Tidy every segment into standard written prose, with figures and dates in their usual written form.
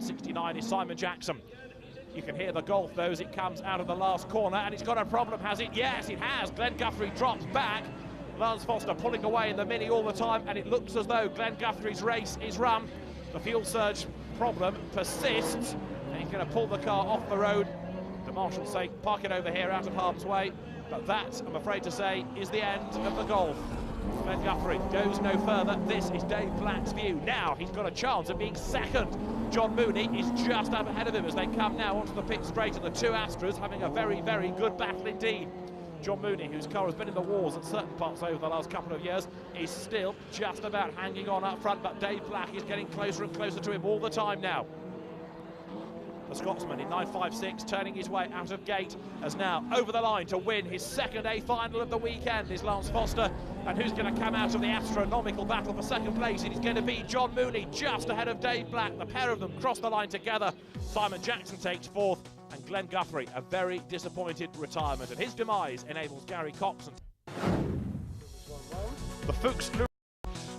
69 is Simon Jackson. You can hear the Golf though as it comes out of the last corner, and it's got a problem, has it? Yes, it has. Glenn Guthrie drops back. Lance Foster pulling away in the Mini all the time, and it looks as though Glenn Guthrie's race is run. The fuel surge problem persists, and he's going to pull the car off the road. The marshals say, park it over here out of harm's way. But that, I'm afraid to say, is the end of the Golf. Glenn Guthrie goes no further. This is Dave Black's view. Now he's got a chance of being second. John Mooney is just up ahead of him as they come now onto the pit straight, and the two Astras having a very, very good battle indeed. John Mooney, whose car has been in the wars at certain parts over the last couple of years, is still just about hanging on up front, but Dave Black is getting closer and closer to him all the time now. The Scotsman in 9.56 turning his way out of gate, as now over the line to win his second A final of the weekend is Lance Foster. And who's going to come out of the astronomical battle for second place? It is going to be John Mooney just ahead of Dave Black. The pair of them cross the line together. Simon Jackson takes fourth, and Glenn Guthrie a very disappointed retirement, and his demise enables Gary Cox and the Fuchs,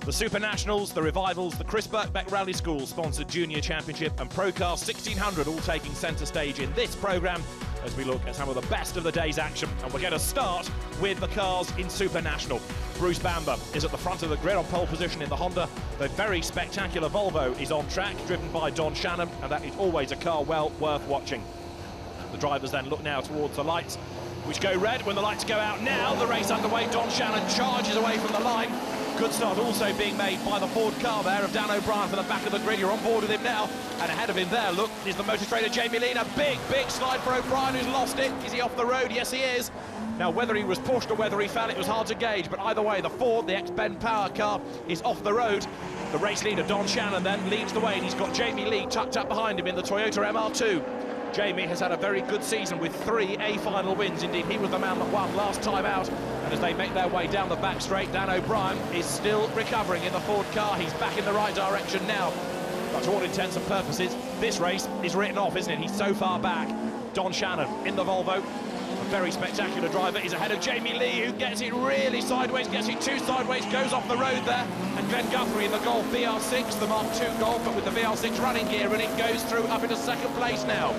the Super Nationals, the Revivals, the Chris Birkbeck Rally School sponsored Junior Championship and Procar 1600 all taking centre stage in this programme as we look at some of the best of the day's action. And we're going to start with the cars in Super National. Bruce Bamber is at the front of the grid on pole position in the Honda. The very spectacular Volvo is on track, driven by Don Shannon, and that is always a car well worth watching. The drivers then look now towards the lights, which go red when the lights go out. Now the race underway. Don Shannon charges away from the line. Good start also being made by the Ford car there of Dan O'Brien for the back of the grid. You're on board with him now, and ahead of him there, look, is the motor trader Jamie Lee. A big slide for O'Brien, who's lost it. Is he off the road? Yes, he is. Now, whether he was pushed or whether he fell, it was hard to gauge, but either way, the Ford, the ex-Ben Power car, is off the road. The race leader, Don Shannon, then leads the way, and he's got Jamie Lee tucked up behind him in the Toyota MR2. Jamie has had a very good season with 3 A-final wins. Indeed, he was the man that won last time out. And as they make their way down the back straight, Dan O'Brien is still recovering in the Ford car. He's back in the right direction now. But to all intents and purposes, this race is written off, isn't it? He's so far back. Don Shannon in the Volvo. A very spectacular driver. He's ahead of Jamie Lee, who gets it really sideways, gets it too sideways, goes off the road there. And Glenn Guthrie in the Golf VR6, the Mark II Golf, but with the VR6 running gear, and it goes through up into second place now.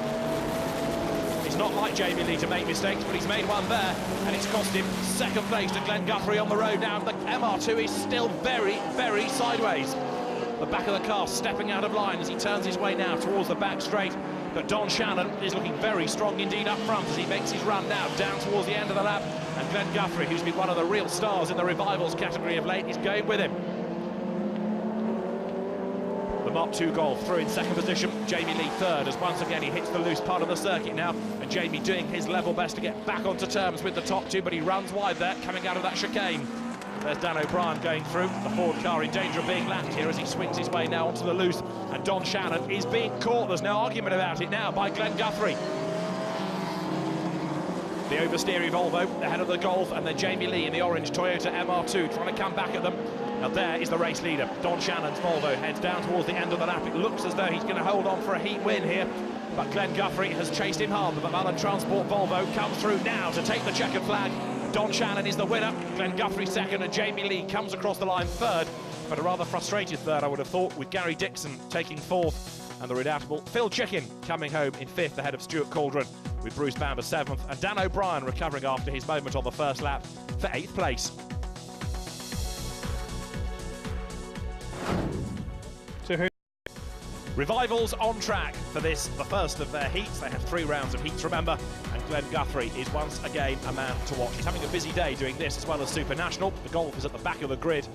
It's not like Jamie Lee to make mistakes, but he's made one there, and it's cost him second place to Glenn Guthrie on the road now. The MR2 is still very sideways. The back of the car stepping out of line as he turns his way now towards the back straight. But Don Shannon is looking very strong indeed up front as he makes his run now down towards the end of the lap. And Glenn Guthrie, who's been one of the real stars in the Revivals category of late, is going with him. The Mark II Golf through in second position. Jamie Lee third as once again he hits the loose part of the circuit now. And Jamie doing his level best to get back onto terms with the top two, but he runs wide there, coming out of that chicane. There's Dan O'Brien going through. The Ford car in danger of being lapped here as he swings his way now onto the loose. And Don Shannon is being caught. There's no argument about it now by Glenn Guthrie. The oversteery Volvo ahead of the Golf, and then Jamie Lee in the orange Toyota MR2 trying to come back at them. Now there is the race leader. Don Shannon's Volvo heads down towards the end of the lap. It looks as though he's going to hold on for a heat win here, but Glenn Guthrie has chased him hard. The McMullen Transport Volvo comes through now to take the checkered flag. Don Shannon is the winner, Glenn Guthrie second, and Jamie Lee comes across the line third, but a rather frustrated third, I would have thought, with Gary Dixon taking fourth, and the redoubtable Phil Chicken coming home in fifth ahead of Stuart Cauldron, with Bruce Bamber seventh, and Dan O'Brien recovering after his moment on the first lap for eighth place. Revivals on track for this, the first of their heats. They have 3 rounds of heats, remember, and Glenn Guthrie is once again a man to watch. He's having a busy day doing this as well as Super National. The Golf is at the back of the grid,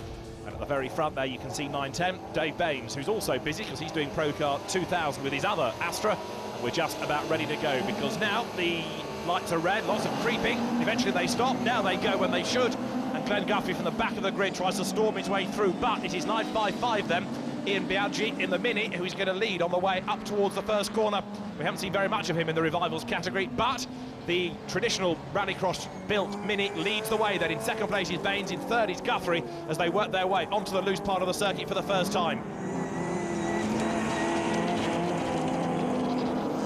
and at the very front there you can see 910, Dave Baines, who's also busy because he's doing Procar 2000 with his other Astra. And we're just about ready to go because now the lights are red, lots of creeping. Eventually they stop, now they go when they should, and Glenn Guthrie from the back of the grid tries to storm his way through, but it is 9.55 then. Ian Biaggi in the Mini, who's going to lead on the way up towards the first corner. We haven't seen very much of him in the Revivals category, but the traditional Rallycross built Mini leads the way. Then in second place is Baines, in third is Guthrie, as they work their way onto the loose part of the circuit for the first time.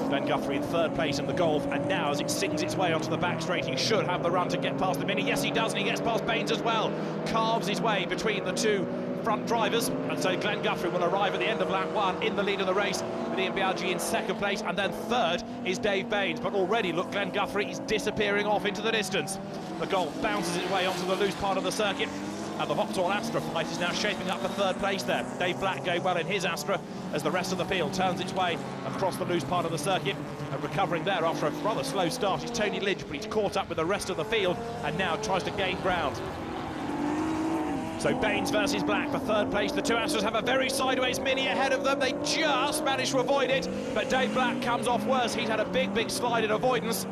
Glenn Guthrie in third place in the Golf, and now as it sings its way onto the back straight, he should have the run to get past the Mini. Yes, he does, and he gets past Baines as well. Carves his way between the two front drivers, and so Glenn Guthrie will arrive at the end of lap 1 in the lead of the race. with Ian Biaggi in second place, and then third is Dave Baines. But already, look, Glenn Guthrie is disappearing off into the distance. The Golf bounces its way onto the loose part of the circuit, and the Vauxhall Astra fight is now shaping up for third place there. Dave Black going well in his Astra as the rest of the field turns its way across the loose part of the circuit, and recovering there after a rather slow start is Tony Lynch, but he's caught up with the rest of the field and now tries to gain ground. So Baines versus Black for third place. The two Astras have a very sideways Mini ahead of them. They just managed to avoid it, but Dave Black comes off worse. He's had a big slide in avoidance.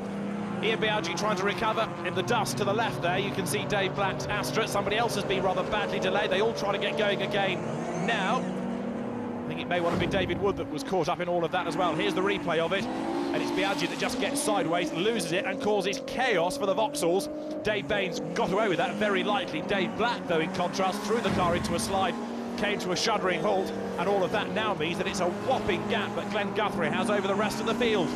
Ian Biaggi trying to recover in the dust to the left there. You can see Dave Black's Astra. Somebody else has been rather badly delayed. They all try to get going again now. I think it may well have been David Wood that was caught up in all of that as well. Here's the replay of it, and it's Biaggi that just gets sideways, loses it and causes chaos for the Vauxhalls. Dave Baines got away with that very lightly. Dave Black, though, in contrast, threw the car into a slide, came to a shuddering halt, and all of that now means that it's a whopping gap that Glenn Guthrie has over the rest of the field.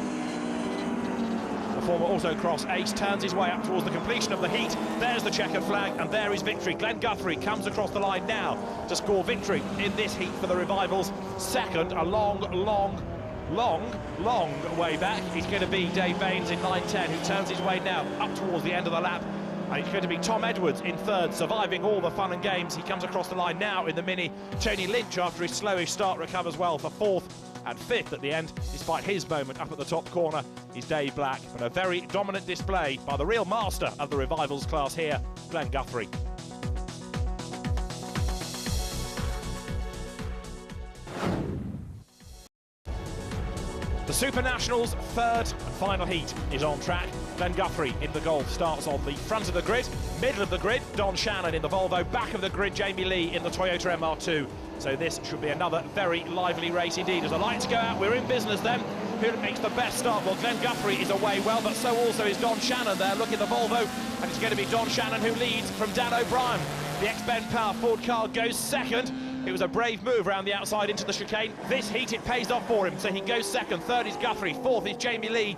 The former autocross ace turns his way up towards the completion of the heat. There's the checkered flag, and there is victory. Glenn Guthrie comes across the line now to score victory in this heat for the Revivals. Second, a long way back, is going to be Dave Baines in 9.10, who turns his way now up towards the end of the lap. And it's going to be Tom Edwards in third, surviving all the fun and games. He comes across the line now in the Mini. Tony Lynch, after his slowish start, recovers well for fourth, and fifth at the end, despite his moment up at the top corner, is Dave Black. But a very dominant display by the real master of the Revivals class here, Glenn Guthrie. The Super Nationals' third and final heat is on track. Glenn Guthrie in the Golf starts on the front of the grid. Middle of the grid, Don Shannon in the Volvo. Back of the grid, Jamie Lee in the Toyota MR2. So this should be another very lively race indeed. As the lights go out, we're in business then. Who makes the best start? Well, Glenn Guthrie is away well, but so also is Don Shannon there. Look at the Volvo, and it's going to be Don Shannon who leads from Dan O'Brien. The ex-Ben Power Ford car goes second. It was a brave move around the outside into the chicane. This heat, it pays off for him, so he goes second. Third is Guthrie, fourth is Jamie Lee.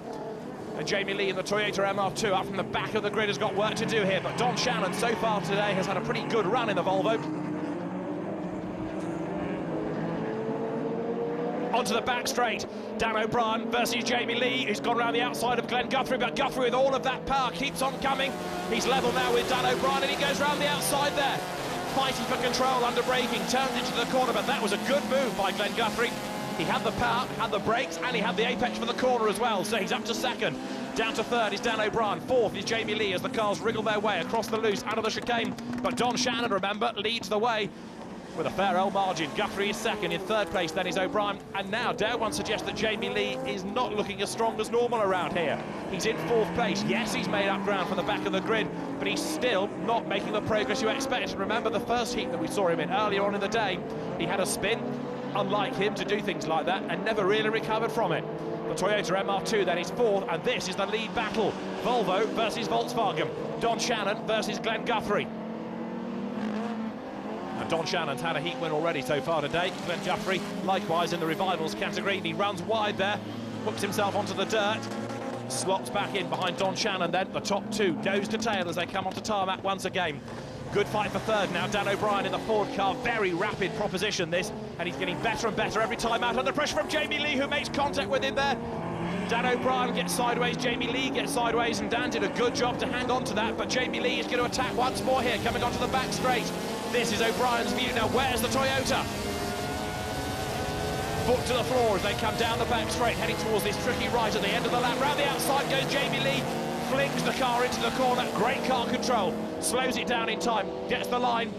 And Jamie Lee in the Toyota MR2 up from the back of the grid has got work to do here, but Don Shannon so far today has had a pretty good run in the Volvo. Onto the back straight, Dan O'Brien versus Jamie Lee, who's gone around the outside of Glenn Guthrie, but Guthrie with all of that power keeps on coming. He's level now with Dan O'Brien, and he goes around the outside there, fighting for control under braking, turns into the corner, but that was a good move by Glenn Guthrie. He had the power, had the brakes, and he had the apex for the corner as well, so he's up to second. Down to third is Dan O'Brien, fourth is Jamie Lee as the cars wriggle their way across the loose, out of the chicane, but Don Shannon, remember, leads the way with a fair old margin. Guthrie is second, in third place then is O'Brien, and now dare one suggest that Jamie Lee is not looking as strong as normal around here. He's in fourth place. Yes, he's made up ground from the back of the grid, but he's still not making the progress you expect. Remember the first heat that we saw him in earlier on in the day, he had a spin, unlike him, to do things like that, and never really recovered from it. The Toyota MR2 then is fourth, and this is the lead battle. Volvo versus Volkswagen. Don Shannon versus Glenn Guthrie. Don Shannon's had a heat win already so far today. Glenn Guthrie, likewise in the Revivals category. He runs wide there, hooks himself onto the dirt, slots back in behind Don Shannon then. The top two nose to tail as they come onto tarmac once again. Good fight for third now. Dan O'Brien in the Ford car. Very rapid proposition this, and he's getting better and better every time out under pressure from Jamie Lee, who makes contact with him there. Dan O'Brien gets sideways, Jamie Lee gets sideways, and Dan did a good job to hang on to that, but Jamie Lee is going to attack once more here, coming onto the back straight. This is O'Brien's view. Now, where's the Toyota? Foot to the floor as they come down the back straight, heading towards this tricky right at the end of the lap. Round the outside goes Jamie Lee, flings the car into the corner. Great car control, slows it down in time, gets the line.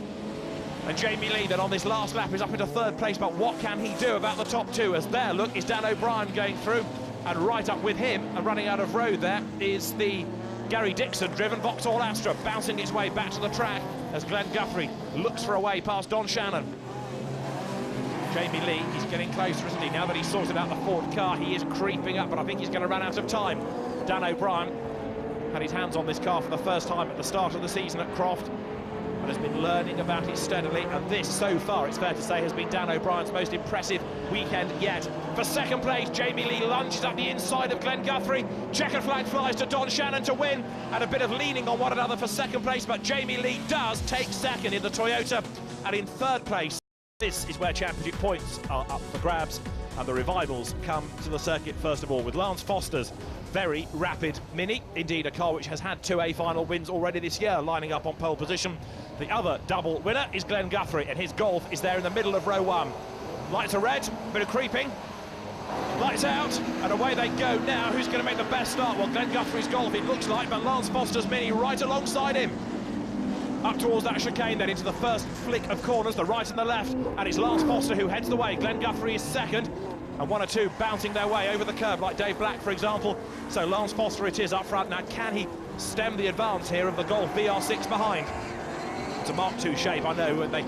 And Jamie Lee then on this last lap is up into third place, but what can he do about the top two? As there, look, is Dan O'Brien going through, and right up with him and running out of road there is the Gary Dixon-driven Vauxhall Astra, bouncing its way back to the track as Glenn Guthrie looks for a way past Don Shannon. Jamie Lee, he's getting closer, isn't he? Now that he's sorted out the Ford car, he is creeping up, but I think he's going to run out of time. Dan O'Brien had his hands on this car for the first time at the start of the season at Croft, and has been learning about it steadily, and this, so far, it's fair to say, has been Dan O'Brien's most impressive weekend yet. For second place, Jamie Lee lunges up the inside of Glenn Guthrie. Checkered flag flies to Don Shannon to win, and a bit of leaning on one another for second place, but Jamie Lee does take second in the Toyota, and in third place, this is where championship points are up for grabs. And the revivals come to the circuit first of all with Lance Foster's very rapid Mini, indeed a car which has had 2 A-final wins already this year, lining up on pole position. The other double winner is Glenn Guthrie, and his Golf is there in the middle of row 1. Lights are red, bit of creeping, lights out, and away they go now. Who's going to make the best start? Well, Glenn Guthrie's Golf, it looks like, but Lance Foster's Mini right alongside him. Up towards that chicane, then into the first flick of corners, the right and the left, and it's Lance Foster who heads the way. Glenn Guthrie is second, and 1 or 2 bouncing their way over the curb, like Dave Black, for example. So Lance Foster it is up front. Now, can he stem the advance here of the Golf VR6 behind? It's a Mark II shape, I know, and they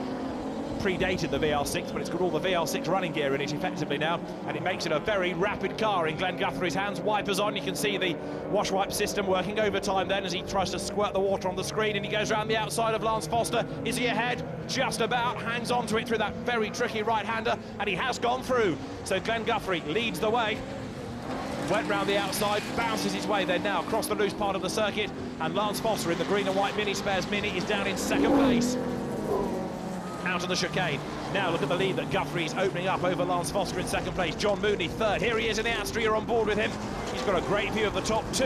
predated the VR6, but it's got all the VR6 running gear in it effectively now, and it makes it a very rapid car in Glenn Guthrie's hands. Wipers on, you can see the wash wipe system working overtime then as he tries to squirt the water on the screen, and he goes around the outside of Lance Foster. Is he ahead? Just about, hangs on to it through that very tricky right-hander, and he has gone through. So Glenn Guthrie leads the way. Went round the outside, bounces his way then now across the loose part of the circuit, and Lance Foster in the green and white Mini Spares Mini is down in second place. Out of the chicane. Now look at the lead that Guthrie's opening up over Lance Foster in second place. John Mooney third. Here he is in the Astra. You're on board with him. He's got a great view of the top 2.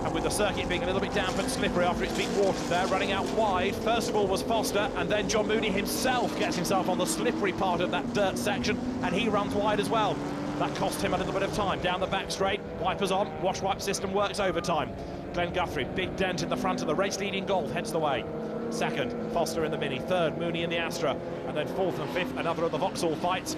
And with the circuit being a little bit damp and slippery after it's been watered there, running out wide, first of all was Foster, and then John Mooney himself gets himself on the slippery part of that dirt section, and he runs wide as well. That cost him a little bit of time. Down the back straight, wipers on, wash wipe system works overtime. Glenn Guthrie, big dent in the front of the race-leading Golf, heads the way. Second, Foster in the Mini. Third, Mooney in the Astra. And then fourth and fifth, another of the Vauxhall fights.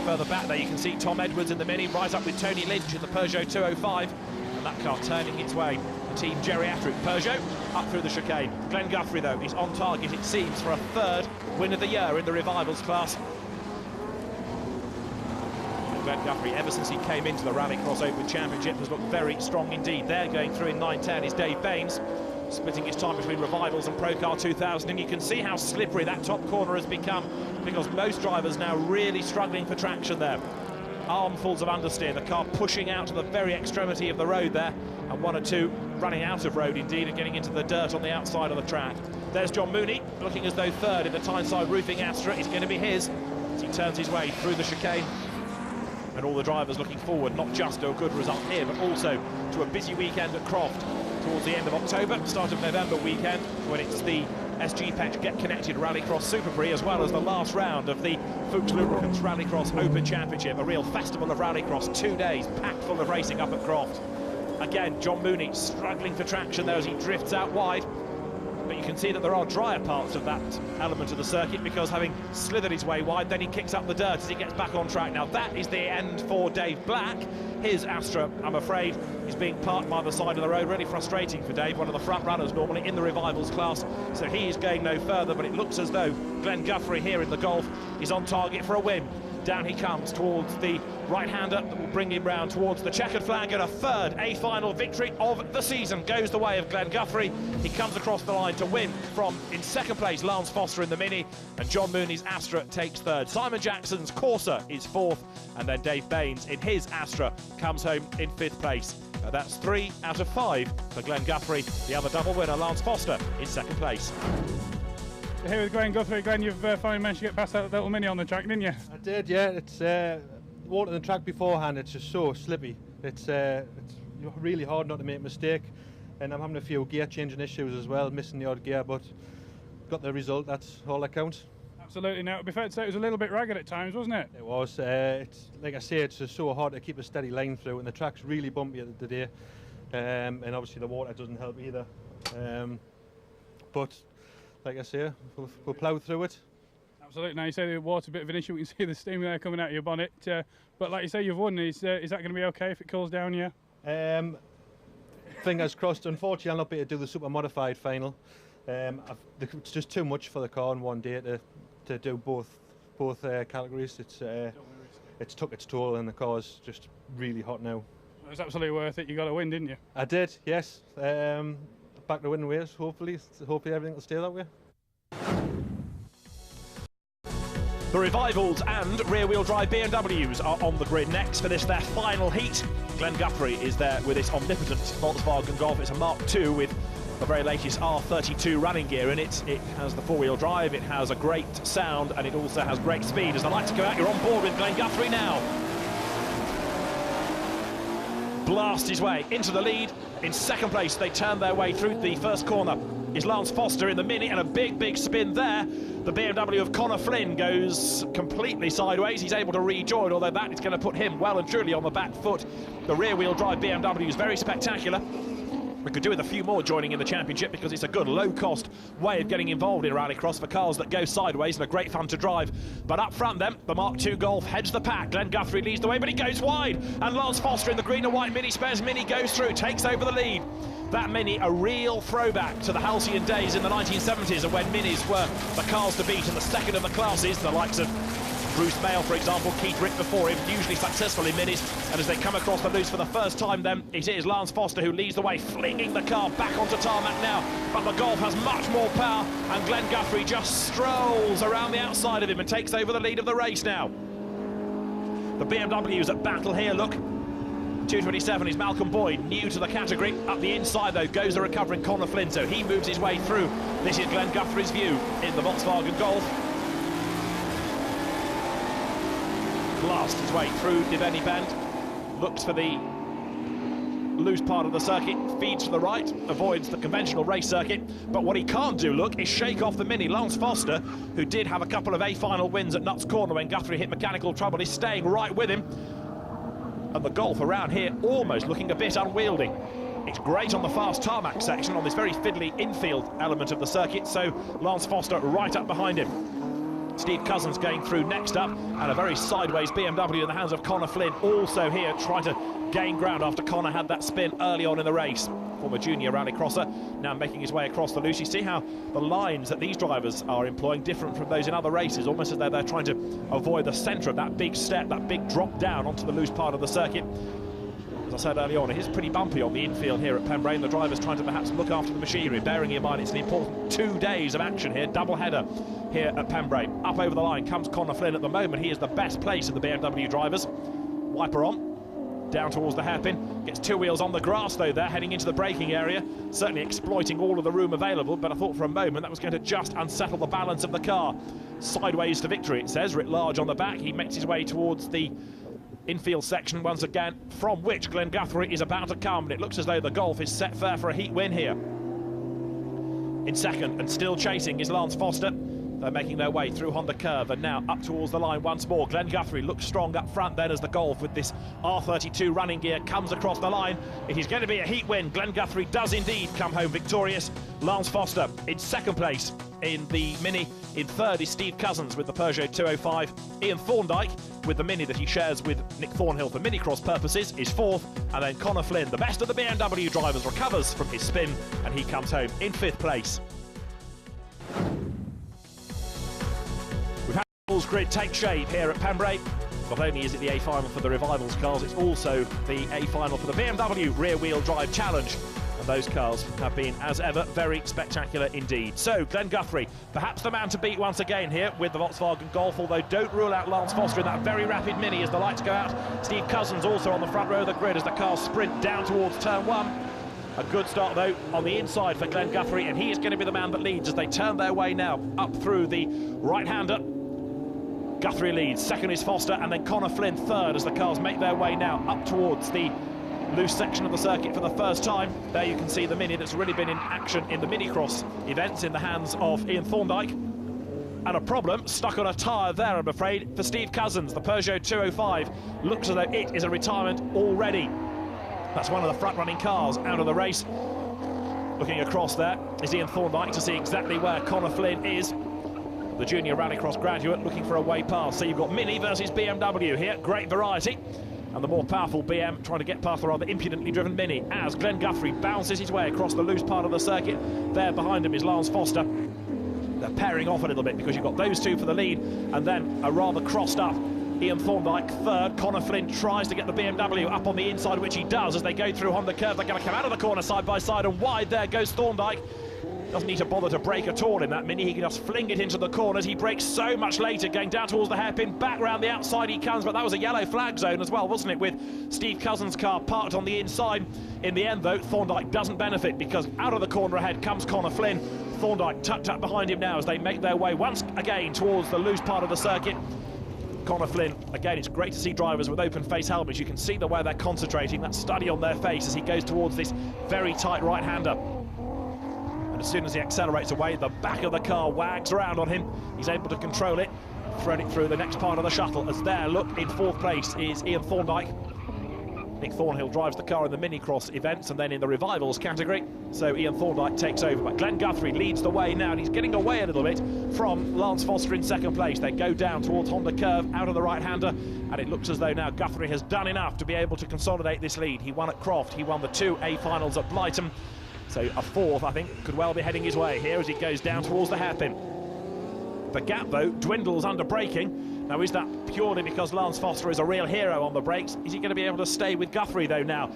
Further back there, you can see Tom Edwards in the Mini, right up with Tony Lynch in the Peugeot 205. And that car turning its way. The team geriatric Peugeot up through the chicane. Glenn Guthrie, though, is on target, it seems, for a 3rd win of the year in the Revivals class. Glenn Guthrie, ever since he came into the Rallycross Open Championship, has looked very strong indeed. There, going through in 9.10 is Dave Baines, splitting his time between Revivals and Pro Car 2000, and you can see how slippery that top corner has become, because most drivers now really struggling for traction there. Armfuls of understeer, the car pushing out to the very extremity of the road there, and 1 or 2 running out of road indeed and getting into the dirt on the outside of the track. There's John Mooney, looking as though third in the Tyneside Roofing Astra is going to be his, as he turns his way through the chicane. And all the drivers looking forward, not just to a good result here, but also to a busy weekend at Croft towards the end of October, start of November weekend, when it's the SG Patch Get Connected Rallycross Super Prix, as well as the last round of the Fuchs Lubricants Rallycross Open Championship, a real festival of rallycross, 2 days packed full of racing up at Croft. Again, John Mooney struggling for traction there as he drifts out wide. But you can see that there are drier parts of that element of the circuit, because having slithered his way wide, then he kicks up the dirt as he gets back on track. Now that is the end for Dave Black. His Astra, I'm afraid, is being parked by the side of the road. Really frustrating for Dave, one of the front runners normally in the Revivals class. So he is going no further, but it looks as though Glenn Guthrie here in the Golf is on target for a win. Down he comes towards the right-hander that will bring him round towards the checkered flag, and a 3rd A-final victory of the season goes the way of Glenn Guthrie. He comes across the line to win from, in second place, Lance Foster in the Mini, and John Mooney's Astra takes 3rd. Simon Jackson's Corsa is 4th, and then Dave Baines in his Astra comes home in 5th place. Now that's 3 out of 5 for Glenn Guthrie. The other double winner, Lance Foster, in second place. Here with Glenn Guthrie. Glenn, you've finally managed to get past that little Mini on the track, didn't you? I did, yeah. It's water on the track beforehand, it's just so slippy. It's really hard not to make a mistake, and I'm having a few gear changing issues as well, missing the odd gear, but got the result, that's all that counts. Absolutely. Now, to be fair to say, it was a little bit ragged at times, wasn't it? It was. It's like I say, it's just so hard to keep a steady line through, and the track's really bumpy today, and obviously the water doesn't help either. But like I say, we'll plough through it. Absolutely. Now, you say the water's a bit of an issue. We can see the steam there coming out of your bonnet. But like you say, you've won. Is that going to be okay if it cools down, yeah? Fingers crossed. Unfortunately, I'll not be able to do the super modified final. It's just too much for the car in one day to do both categories. It's took its toll, and the car's just really hot now. It was absolutely worth it. You got to win, didn't you? I did, yes. Back to winning ways. Hopefully everything will stay that way. The Revivals and rear-wheel drive BMWs are on the grid next for their final heat. Glenn Guthrie is there with his omnipotent Volkswagen Golf. It's a Mark II with the very latest R32 running gear in it. It has the four-wheel drive, it has a great sound, and it also has great speed. As the lights go out, you're on board with Glenn Guthrie now. Blast his way into the lead. In second place, they turn their way through the first corner. Is Lance Foster in the Mini, and a big spin there. The BMW of Conor Flynn goes completely sideways. He's able to rejoin, although that is going to put him well and truly on the back foot. The rear-wheel drive BMW is very spectacular. We could do with a few more joining in the championship because it's a good low-cost way of getting involved in rallycross for cars that go sideways and are great fun to drive. But up front then, the Mark II Golf heads the pack. Glenn Guthrie leads the way, but he goes wide. And Lance Foster in the green and white Mini Spares Mini goes through, takes over the lead. That Mini, a real throwback to the halcyon days in the 1970s, and when Minis were the cars to beat in the second of the classes, the likes of Bruce Mail, for example, Keith Rick before him, hugely successful in Minis. And as they come across the loose for the first time then, it is Lance Foster who leads the way, flinging the car back onto tarmac now. But the Golf has much more power, and Glenn Guthrie just strolls around the outside of him and takes over the lead of the race now. The BMW's at battle here, look. 227 is Malcolm Boyd, new to the category. Up the inside, though, goes the recovering Conor Flynn, so he moves his way through. This is Glenn Guthrie's view in the Volkswagen Golf. Blasts his way through Diveni Bend, looks for the loose part of the circuit, feeds to the right, avoids the conventional race circuit. But what he can't do, look, is shake off the Mini. Lance Foster, who did have a couple of A-final wins at Nuts Corner when Guthrie hit mechanical trouble, is staying right with him. And the Golf around here almost looking a bit unwieldy. It's great on the fast tarmac section, on this very fiddly infield element of the circuit, so Lance Foster right up behind him. Steve Cousins going through next up, and a very sideways BMW in the hands of Conor Flynn, also here trying to gain ground after Conor had that spin early on in the race. Former junior rallycrosser, now making his way across the loose. You see how the lines that these drivers are employing different from those in other races, almost as though they're trying to avoid the centre of that big step, that big drop down onto the loose part of the circuit. As I said early on, it is pretty bumpy on the infield here at Pembrey, and the drivers trying to perhaps look after the machinery, bearing in mind it's an important 2 days of action here, double header here at Pembrey. Up over the line comes Conor Flynn. At the moment, he is the best place of the BMW drivers. Wiper on, down towards the hairpin, gets two wheels on the grass though there, heading into the braking area, certainly exploiting all of the room available, but I thought for a moment that was going to just unsettle the balance of the car. Sideways to victory, it says, writ large on the back. He makes his way towards the infield section once again, from which Glenn Guthrie is about to come, and it looks as though the Golf is set fair for a heat win here. In second, and still chasing, is Lance Foster. They're making their way through Honda Curve, and now up towards the line once more. Glenn Guthrie looks strong up front then as the Golf with this R32 running gear comes across the line. It is going to be a heat win. Glenn Guthrie does indeed come home victorious. Lance Foster in second place in the Mini. In third is Steve Cousins with the Peugeot 205. Ian Thorndyke with the Mini that he shares with Nick Thornhill for Minicross purposes is fourth, and then Conor Flynn, the best of the BMW drivers, recovers from his spin and he comes home in fifth place. We've had the Bulls Grid take shape here at Pembrey. Not only is it the A-final for the Revivals cars, it's also the A-final for the BMW rear-wheel drive challenge. And those cars have been, as ever, very spectacular indeed. So, Glenn Guthrie, perhaps the man to beat once again here with the Volkswagen Golf, although don't rule out Lance Foster in that very rapid Mini as the lights go out. Steve Cousins also on the front row of the grid as the cars sprint down towards turn one. A good start, though, on the inside for Glenn Guthrie, and he is going to be the man that leads as they turn their way now up through the right-hander. Guthrie leads, second is Foster, and then Conor Flynn third as the cars make their way now up towards the loose section of the circuit for the first time. There you can see the Mini that's really been in action in the Minicross events in the hands of Ian Thorndyke. And a problem stuck on a tyre there, I'm afraid, for Steve Cousins. The Peugeot 205 looks as though it is a retirement already. That's one of the front-running cars out of the race. Looking across there is Ian Thorndyke to see exactly where Conor Flynn is. The junior rallycross graduate looking for a way past. So you've got Mini versus BMW here, great variety. And the more powerful BM trying to get past the rather impudently driven Mini as Glenn Guthrie bounces his way across the loose part of the circuit. There behind him is Lance Foster. They're pairing off a little bit because you've got those two for the lead, and then a rather crossed up Ian Thorndyke third. Conor Flynn tries to get the BMW up on the inside, which he does as they go through Honda Curve. They're going to come out of the corner side by side, and wide there goes Thorndyke. Doesn't need to bother to brake at all in that Mini. He can just fling it into the corners. He brakes so much later, going down towards the hairpin. Back round the outside he comes, but that was a yellow flag zone as well, wasn't it, with Steve Cousins' car parked on the inside. In the end, though, Thorndyke doesn't benefit because out of the corner ahead comes Connor Flynn. Thorndyke tucked up behind him now as they make their way once again towards the loose part of the circuit. Connor Flynn, again, it's great to see drivers with open face helmets. You can see the way they're concentrating, that study on their face as he goes towards this very tight right-hander. And as soon as he accelerates away, the back of the car wags around on him. He's able to control it, thread it through the next part of the shuttle. As there, look, in fourth place is Ian Thorndyke. Nick Thornhill drives the car in the mini-cross events and then in the revivals category. So Ian Thorndyke takes over. But Glenn Guthrie leads the way now, and he's getting away a little bit from Lance Foster in second place. They go down towards Honda Curve, out of the right-hander, and it looks as though now Guthrie has done enough to be able to consolidate this lead. He won at Croft, he won the 2 A finals at Blighton. So a fourth, I think, could well be heading his way here as he goes down towards the hairpin. The gap, though, dwindles under braking. Now, is that purely because Lance Foster is a real hero on the brakes? Is he going to be able to stay with Guthrie, though, now?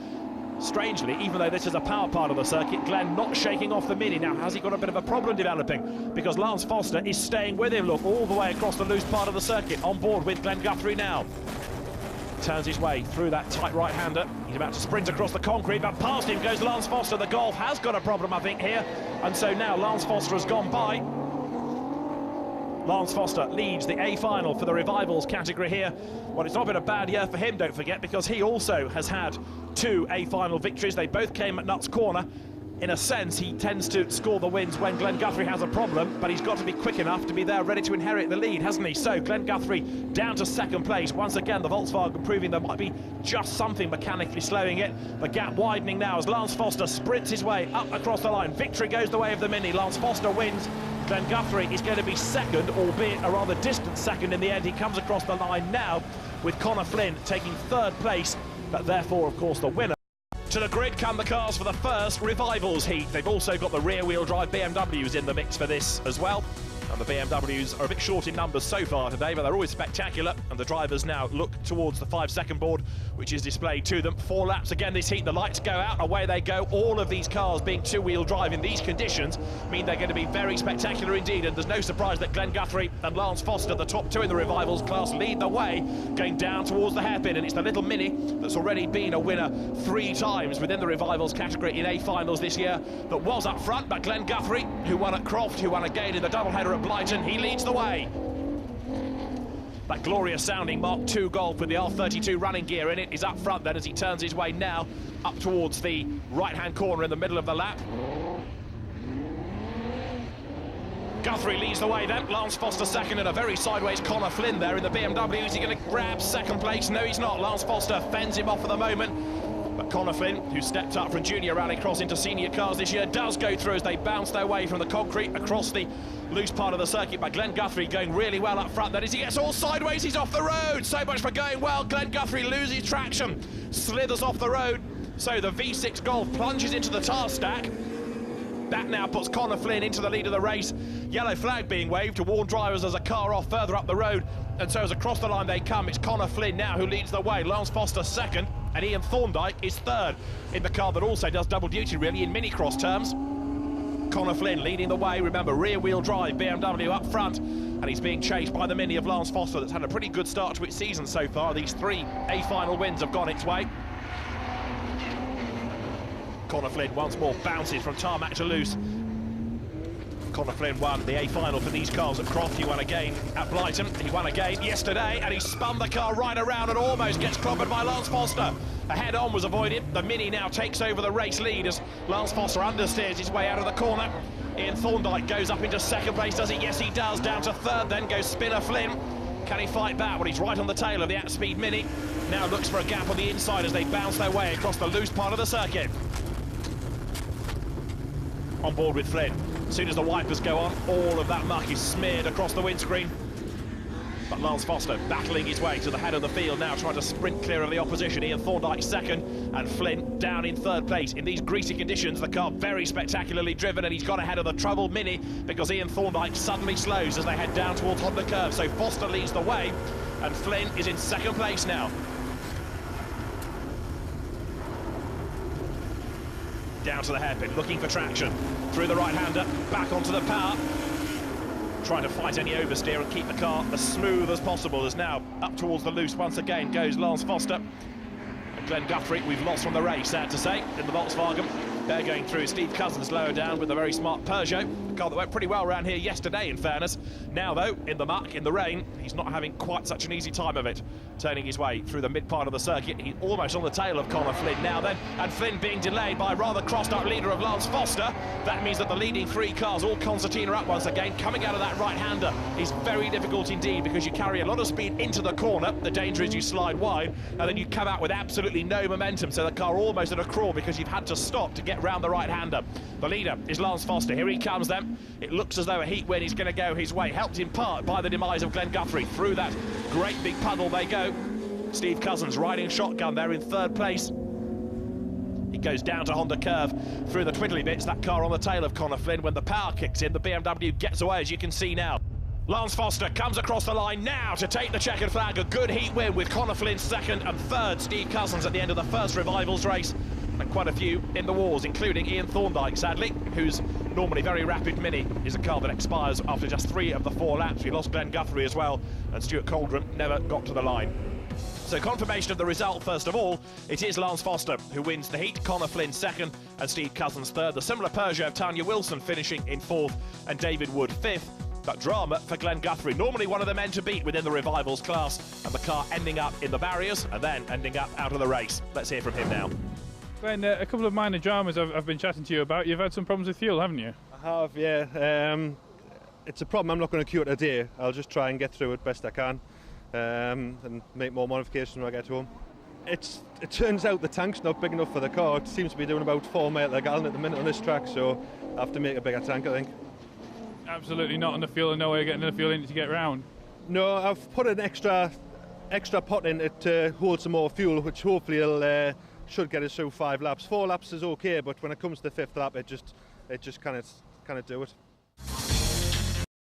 Strangely, even though this is a power part of the circuit, Glenn not shaking off the Mini. Now, has he got a bit of a problem developing? Because Lance Foster is staying with him, look, all the way across the loose part of the circuit, on board with Glenn Guthrie now. Turns his way through that tight right-hander. He's about to sprint across the concrete, but past him goes Lance Foster. The Golf has got a problem, I think, here. And so now Lance Foster has gone by. Lance Foster leads the A final for the revivals category here. Well, it's not been a bad year for him, don't forget, because he also has had 2 A final victories. They both came at Nuts Corner. In a sense, he tends to score the wins when Glenn Guthrie has a problem, but he's got to be quick enough to be there ready to inherit the lead, hasn't he? So Glenn Guthrie down to second place. Once again, the Volkswagen proving there might be just something mechanically slowing it. The gap widening now as Lance Foster sprints his way up across the line. Victory goes the way of the Mini. Lance Foster wins. Glenn Guthrie is going to be second, albeit a rather distant second in the end. He comes across the line now with Connor Flynn taking third place, but therefore, of course, the winner. To the grid come the cars for the first revivals heat. They've also got the rear-wheel drive BMWs in the mix for this as well. And the BMWs are a bit short in numbers so far today, but they're always spectacular. And the drivers now look towards the 5-second board, which is displayed to them. 4 laps again this heat. The lights go out, away they go. All of these cars being two-wheel drive in these conditions mean they're going to be very spectacular indeed. And there's no surprise that Glenn Guthrie and Lance Foster, the top 2 in the revivals class, lead the way, going down towards the hairpin. And it's the little Mini that's already been a winner 3 times within the revivals category in A finals this year that was up front. But Glenn Guthrie, who won at Croft, who won again in the doubleheader at Blighton, he leads the way. That glorious sounding Mark II Golf with the R32 running gear in it is up front then as he turns his way now up towards the right-hand corner in the middle of the lap. Guthrie leads the way then, Lance Foster second and a very sideways Connor Flynn there in the BMW. Is he going to grab second place? No, he's not. Lance Foster fends him off for the moment. But Connor Flynn, who stepped up from junior rallycross into senior cars this year, does go through as they bounce their way from the concrete across the loose part of the circuit. But Glenn Guthrie going really well up front. Then as he gets all sideways, he's off the road. So much for going well. Glenn Guthrie loses traction, slithers off the road. So the V6 Golf plunges into the tar stack. That now puts Connor Flynn into the lead of the race. Yellow flag being waved to warn drivers as a car off further up the road. And so as across the line they come, it's Connor Flynn now who leads the way. Lance Foster second, and Ian Thorndyke is third in the car that also does double duty really in mini-cross terms. Connor Flynn leading the way. Remember, rear-wheel drive BMW up front, and he's being chased by the Mini of Lance Foster that's had a pretty good start to its season so far. These 3 A final wins have gone its way. Connor Flynn once more bounces from tarmac to loose. Connor Flynn won the A final for these cars at Croft. He won again at Blighton. He won again yesterday, and he spun the car right around and almost gets clobbered by Lance Foster. A head-on was avoided. The Mini now takes over the race lead as Lance Foster understeers his way out of the corner. Ian Thorndyke goes up into second place, does he? Yes, he does. Down to third, then goes Spinner Flynn. Can he fight back? Well, he's right on the tail of the at-speed Mini. Now looks for a gap on the inside as they bounce their way across the loose part of the circuit. On board with Flynn. As soon as the wipers go on, all of that muck is smeared across the windscreen. But Lance Foster battling his way to the head of the field now, trying to sprint clear of the opposition. Ian Thorndyke second, and Flynn down in third place. In these greasy conditions, the car very spectacularly driven, and he's got ahead of the troubled Mini because Ian Thorndyke suddenly slows as they head down towards Honda Curve. So Foster leads the way, and Flynn is in second place now. down to the hairpin, looking for traction. Through the right-hander, back onto the power. Trying to fight any oversteer and keep the car as smooth as possible. As now up towards the loose once again goes Lance Foster. And Glenn Guthrie, we've lost from the race, sad to say, in the Volkswagen. They're going through. Steve Cousins lower down with a very smart Peugeot. A car that went pretty well around here yesterday, in fairness. Now, though, in the muck, in the rain, he's not having quite such an easy time of it. Turning his way through the mid part of the circuit. He's almost on the tail of Conor Flynn now then. And Flynn being delayed by a rather crossed-up leader of Lance Foster. That means that the leading three cars, all concertina up once again, coming out of that right-hander is very difficult indeed, because you carry a lot of speed into the corner. The danger is you slide wide, and then you come out with absolutely no momentum. So the car almost at a crawl because you've had to stop to get round the right-hander. The leader is Lance Foster. Here he comes then. It looks as though a heat win is going to go his way, helped in part by the demise of Glenn Guthrie. Through that great big puddle they go. Steve Cousins riding shotgun there in third place. He goes down to Honda Curve through the twiddly bits. That car on the tail of Conor Flynn. When the power kicks in, the BMW gets away, as you can see now. Lance Foster comes across the line now to take the checkered flag. A good heat win with Conor Flynn second and third. Steve Cousins at the end of the first Revivals race. And quite a few in the wars, including Ian Thorndyke, sadly, whose normally very rapid Mini is a car that expires after just 3 of the 4 laps. We lost Glenn Guthrie as well, and Stuart Cauldron never got to the line. So confirmation of the result, first of all, it is Lance Foster who wins the heat, Conor Flynn second, and Steve Cousins third. The similar Peugeot of Tanya Wilson finishing in fourth, and David Wood fifth. But drama for Glenn Guthrie, normally one of the men to beat within the Revivals class, and the car ending up in the barriers and then ending up out of the race. Let's hear from him now. Glenn, a couple of minor dramas I've been chatting to you about. You've had some problems with fuel, haven't you? I have, yeah. It's a problem I'm not going to cure today. I'll just try and get through it best I can, and make more modifications when I get home. It turns out the tank's not big enough for the car. It seems to be doing about 4 miles a gallon at the minute on this track, so I have to make a bigger tank, I think. Absolutely not on the fuel, and no way of getting the fuel in it to get round. No, I've put an extra pot in it to hold some more fuel, which hopefully should get us through 5 laps. 4 laps is okay, but when it comes to the 5th lap, it just kind of do it.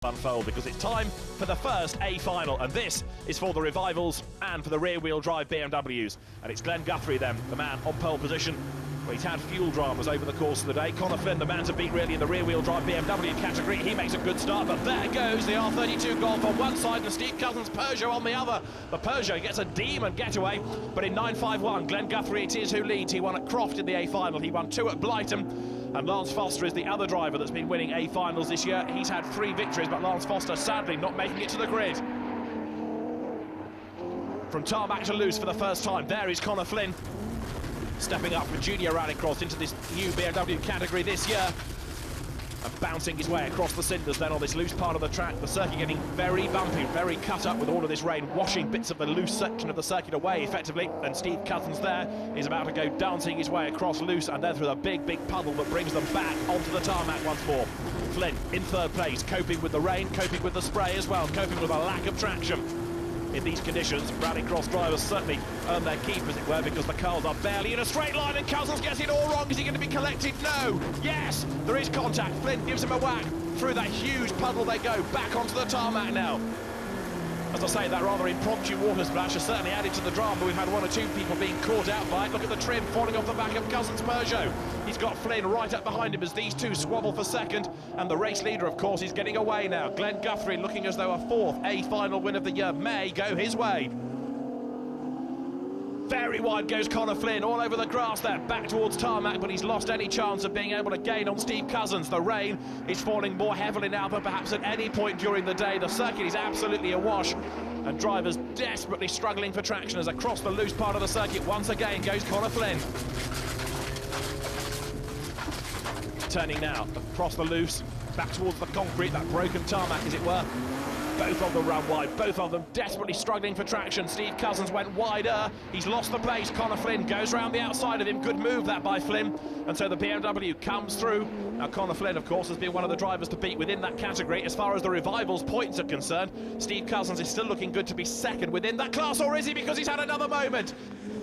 Unfold, because it's time for the first A final, and this is for the Revivals and for the rear-wheel drive BMWs. And it's Glenn Guthrie then, the man on pole position. Well, he's had fuel dramas over the course of the day. Conor Flynn, the man to beat really in the rear-wheel drive BMW category. He makes a good start, but there goes the R32 Golf on one side and Steve Cousins' Peugeot on the other. The Peugeot gets a demon getaway, but in 9.51, Glenn Guthrie it is who leads. He won at Croft in the A final. He won 2 at Blighton. And Lance Foster is the other driver that's been winning A finals this year. He's had 3 victories, but Lance Foster sadly not making it to the grid. From tarmac to loose for the first time, there is Conor Flynn, stepping up from junior rallycross into this new BMW category this year, and bouncing his way across the cinders then on this loose part of the track. The circuit getting very bumpy, very cut up with all of this rain, washing bits of the loose section of the circuit away effectively. And Steve Cousins there is about to go dancing his way across loose and then through the big puddle that brings them back onto the tarmac once more. Flynn in third place, coping with the rain, coping with the spray as well, coping with a lack of traction. In these conditions, rallycross drivers certainly earn their keep, as it were, because the cars are barely in a straight line, and Cousins gets it all wrong. Is he going to be collected? No! Yes! There is contact. Flynn gives him a whack. Through that huge puddle they go, back onto the tarmac now. As I say, that rather impromptu water splash has certainly added to the drama. We've had 1 or 2 people being caught out by it. Look at the trim falling off the back of Cousins' Peugeot. He's got Flynn right up behind him as these two squabble for second. And the race leader, of course, is getting away now. Glenn Guthrie looking as though a 4th A final win of the year may go his way. Very wide goes Conor Flynn, all over the grass there, back towards tarmac, but he's lost any chance of being able to gain on Steve Cousins. The rain is falling more heavily now than perhaps at any point during the day. The circuit is absolutely awash, and drivers desperately struggling for traction as across the loose part of the circuit once again goes Conor Flynn. Turning now across the loose, back towards the concrete, that broken tarmac as it were. Both of them run wide, both of them desperately struggling for traction. Steve Cousins went wider, he's lost the pace. Conor Flynn goes round the outside of him, good move that by Flynn, and so the BMW comes through. Now Conor Flynn, of course, has been one of the drivers to beat within that category. As far as the Revivals points are concerned, Steve Cousins is still looking good to be second within that class, or is he, because he's had another moment?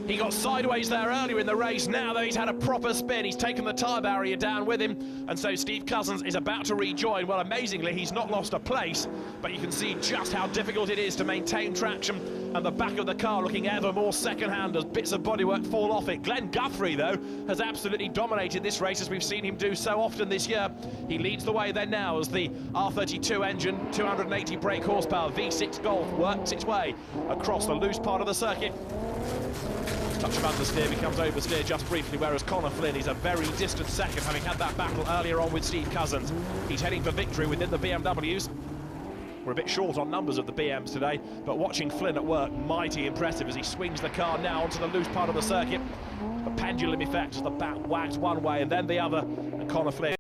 He got sideways there earlier in the race. Now, though, he's had a proper spin. He's taken the tyre barrier down with him. And so Steve Cousins is about to rejoin. Well, amazingly, he's not lost a place. But you can see just how difficult it is to maintain traction and the back of the car looking ever more second-hand as bits of bodywork fall off it. Glenn Guthrie, though, has absolutely dominated this race, as we've seen him do so often this year. He leads the way then now as the R32 engine, 280 brake horsepower, V6 Golf works its way across the loose part of the circuit. Touch of understeer becomes oversteer just briefly, whereas Conor Flynn is a very distant second, having had that battle earlier on with Steve Cousins. He's heading for victory within the BMWs. We're a bit short on numbers of the BMs today, but watching Flynn at work, mighty impressive as he swings the car now onto the loose part of the circuit. A pendulum effect as the bat wags one way and then the other, and Conor Flynn